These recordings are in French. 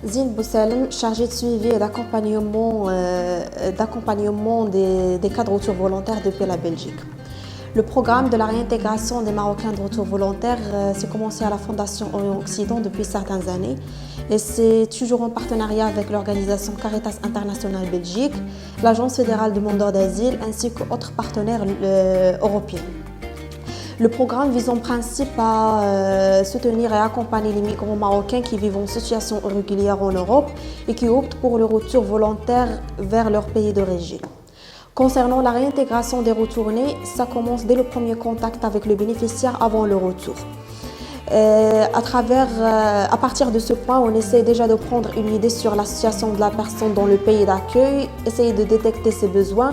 Zine Boussalem, chargée de suivi et d'accompagnement des cadres de retour volontaires depuis la Belgique. Le programme de la réintégration des Marocains de retour volontaire s'est commencé à la Fondation Orient-Occident depuis certaines années et c'est toujours en partenariat avec l'organisation Caritas International Belgique, l'Agence fédérale demandeurs d'asile ainsi qu'autres partenaires européens. Le programme vise en principe à soutenir et accompagner les migrants marocains qui vivent en situation irrégulière en Europe et qui optent pour le retour volontaire vers leur pays d'origine. Concernant la réintégration des retournés, ça commence dès le premier contact avec le bénéficiaire avant le retour. À partir de ce point, on essaie déjà de prendre une idée sur la situation de la personne dans le pays d'accueil, essayer de détecter ses besoins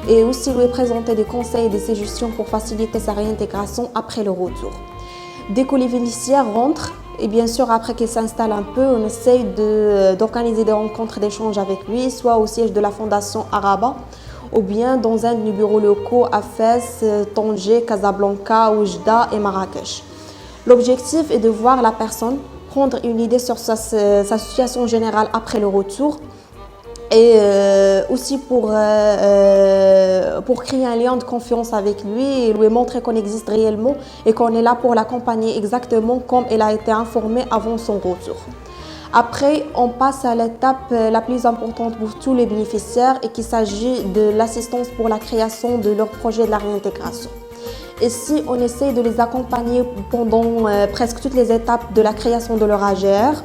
et aussi lui présenter des conseils et des suggestions pour faciliter sa réintégration après le retour. Dès que les bénéficiaires rentrent, et bien sûr après qu'il s'installe un peu, on essaye d'organiser des rencontres d'échange avec lui, soit au siège de la Fondation Araba, ou bien dans un de nos bureaux locaux à Fès, Tanger, Casablanca, Oujda et Marrakech. L'objectif est de voir la personne, prendre une idée sur sa situation générale après le retour et aussi pour créer un lien de confiance avec lui et lui montrer qu'on existe réellement et qu'on est là pour l'accompagner exactement comme elle a été informée avant son retour. Après, on passe à l'étape la plus importante pour tous les bénéficiaires et qu'il s'agit de l'assistance pour la création de leur projet de la réintégration. Ici, on essaie de les accompagner pendant presque toutes les étapes de la création de leur AGR,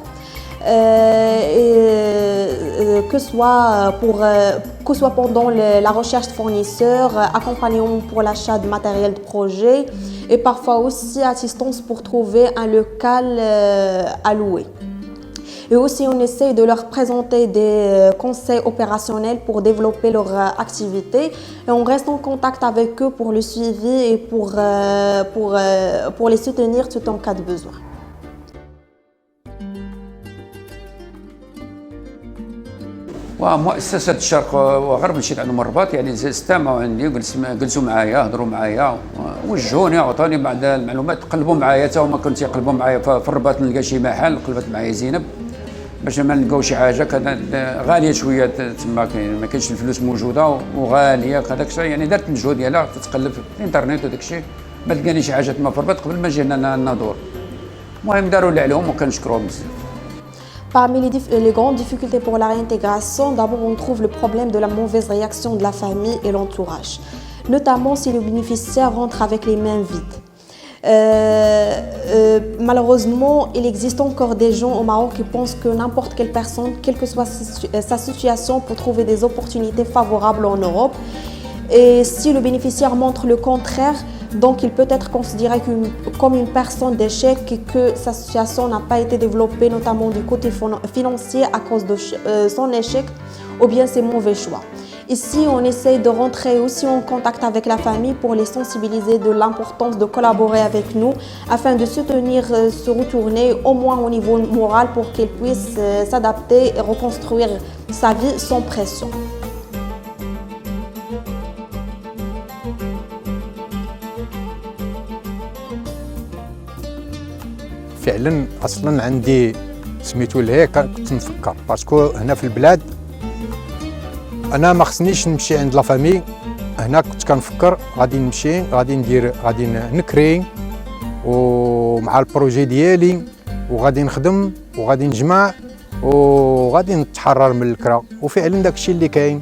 que ce soit pendant la recherche de fournisseurs, accompagnement pour l'achat de matériel de projet et parfois aussi assistance pour trouver un local à louer. Et aussi, on essaie de leur présenter des conseils opérationnels pour développer leur activité. Et on reste en contact avec eux pour le suivi et pour les soutenir tout en cas de besoin. ومؤسسة الشرق وغرب مشيت عندهم الرباط يعني استمعوا عندي جلسوا معايا هضروا معايا وجهوني عطوني بعض المعلومات قلبوا معايا حتى هما كانوا تيقلبوا معايا في الرباط نلقى شي محل قلبت معايا زينب باش ما نلقاو شي حاجه غاليه شويه تما ما كاينش الفلوس موجوده وغاليه هذاك الشيء يعني دارت المجهود ديالها تتقلب في الانترنت وداك الشيء ما لقاني شي حاجه تما في الرباط قبل ما جينا ندور المهم داروا اللي عليهم وكنشكروهم بزاف. Parmi les grandes difficultés pour la réintégration, d'abord on trouve le problème de la mauvaise réaction de la famille et l'entourage, notamment si le bénéficiaire rentre avec les mains vides. Malheureusement, il existe encore des gens au Maroc qui pensent que n'importe quelle personne, quelle que soit sa situation, peut trouver des opportunités favorables en Europe. Et si le bénéficiaire montre le contraire, donc il peut être considéré comme une personne d'échec et que sa situation n'a pas été développée, notamment du côté financier à cause de son échec ou bien ses mauvais choix. Ici, on essaie de rentrer aussi en contact avec la famille pour les sensibiliser de l'importance de collaborer avec nous afin de soutenir se retourner au moins au niveau moral pour qu'il puisse s'adapter et reconstruire sa vie sans pression. فعلا اصلا عندي سميتو لهيه كنت نفكر باسكو هنا في البلاد انا ما خصنيش نمشي عند لا فامي هنا كنت كنفكر غادي نمشي غادي نكري ومع البروجي ديالي وغادي نخدم وغادي نجمع وغادي نتحرر من الكرا وفعلا داكشي اللي كاين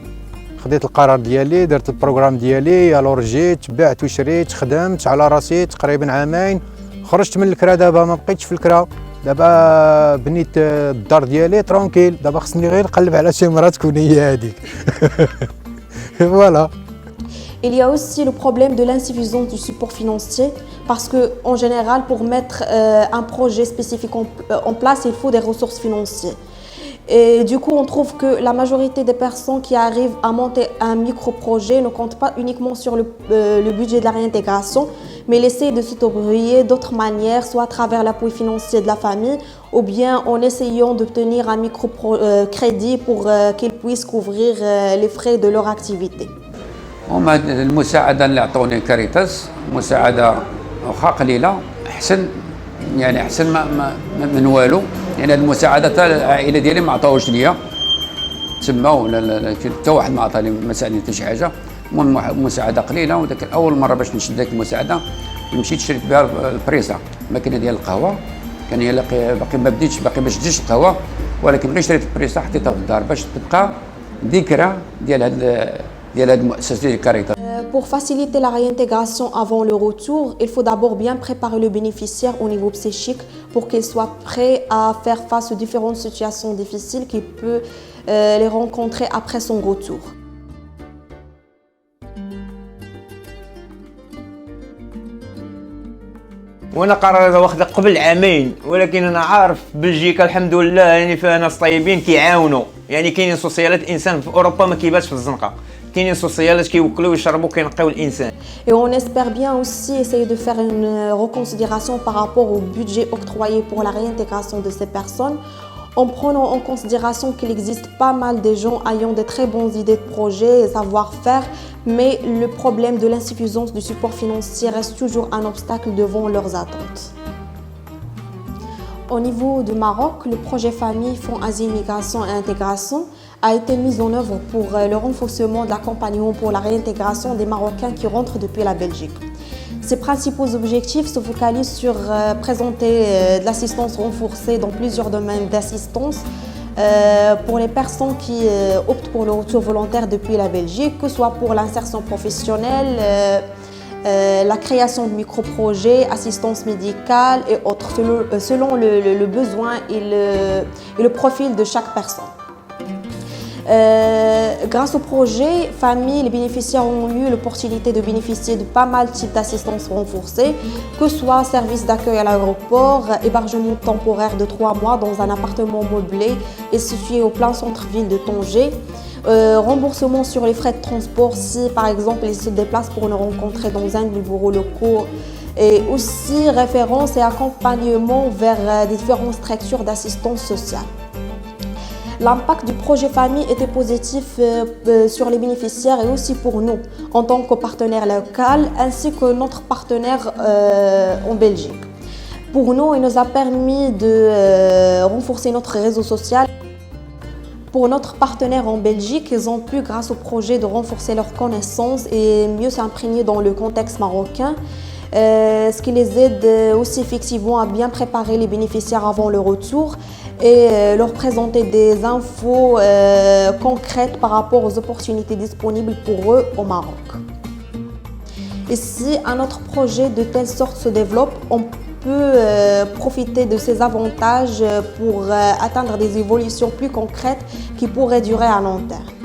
خديت القرار ديالي درت البروغرام ديالي الور جيت بعت وشريت خدمت على راسي تقريبا عامين خرجت من الكرا دابا ما بقيتش في الكرا دابا بنيت الدار ديالي ترونكيل دابا خصني غير نقلب على شي مرا تكون هي هذيك فوالا. Il y a aussi le problème de l'insuffisance du support financier parce que en général pour mettre un projet spécifique en place il faut des ressources financières. Et du coup, on trouve que la majorité des personnes qui arrivent à monter un micro-projet ne comptent pas uniquement sur le budget de la réintégration, mais ils essaient de se débrouiller d'autres manières, soit à travers l'appui financier de la famille, ou bien en essayant d'obtenir un micro-crédit pour qu'ils puissent couvrir les frais de leur activité. هما المساعدة اللي عطوني كاريتاس مساعدة واخا قليلة أحسن يعني أحسن من والو يعني هذه المساعده حتى العائله ديالي ما عطاوش ليا تما، ولا حتى واحد ما عطاني ما ساعدني حتى شي حاجه. المهم مساعده قليله، وذاك اول مره باش نشد ذاك المساعده مشيت شريت بها البريزا، الماكينه ديال القهوه. كان هي باقي ما بديتش، باقي ما شديتش القهوه، ولكن غير شريت البريزا حطيتها في الدار باش تبقى ذكرى ديال هذه المؤسسه ديال كاريتاس. Pour faciliter la réintégration avant le retour, il faut d'abord bien préparer le bénéficiaire au niveau psychique pour qu'il soit prêt à faire face aux différentes situations difficiles qu'il peut les rencontrer après son retour. وانا قرار هذا واخد قبل عامين، ولكن انا عارف بلجيكا الحمد لله يعني فيها ناس طيبين كيعاونوا. يعني كاينين سوسيالات الانسان في اوروبا ما كيباتش في الزنقه، كاينين سوسيالات كيوكلوا ويشربوا كينقيو الانسان. Et on espère bien aussi essayer de faire une reconsidération par rapport au budget octroyé pour la réintégration de ces personnes, en prenant en considération qu'il existe pas mal de gens ayant de très bonnes idées de projet et savoir-faire, mais le problème de l'insuffisance du support financier reste toujours un obstacle devant leurs attentes. Au niveau du Maroc, le projet Famille, Fonds Asile, Migration et Intégration a été mis en œuvre pour le renforcement de l'accompagnement pour la réintégration des Marocains qui rentrent depuis la Belgique. Ses principaux objectifs se focalisent sur présenter de l'assistance renforcée dans plusieurs domaines d'assistance pour les personnes qui optent pour le retour volontaire depuis la Belgique, que ce soit pour l'insertion professionnelle, la création de micro-projets, assistance médicale et autres, selon le besoin et le profil de chaque personne. Grâce au projet Famille, les bénéficiaires ont eu l'opportunité de bénéficier de pas mal de types d'assistance renforcée, que ce soit service d'accueil à l'aéroport, hébergement temporaire de 3 mois dans un appartement meublé et situé au plein centre-ville de Tanger, remboursement sur les frais de transport si par exemple ils se déplacent pour nous rencontrer dans un de nos bureaux locaux, et aussi référence et accompagnement vers différentes structures d'assistance sociale. L'impact du projet Famille était positif sur les bénéficiaires et aussi pour nous en tant que partenaire local ainsi que notre partenaire en Belgique. Pour nous, il nous a permis de renforcer notre réseau social. Pour notre partenaire en Belgique, ils ont pu, grâce au projet, de renforcer leurs connaissances et mieux s'imprégner dans le contexte marocain. Ce qui les aide aussi effectivement à bien préparer les bénéficiaires avant le retour et leur présenter des infos concrètes par rapport aux opportunités disponibles pour eux au Maroc. Et si un autre projet de telle sorte se développe, on peut profiter de ces avantages pour atteindre des évolutions plus concrètes qui pourraient durer à long terme.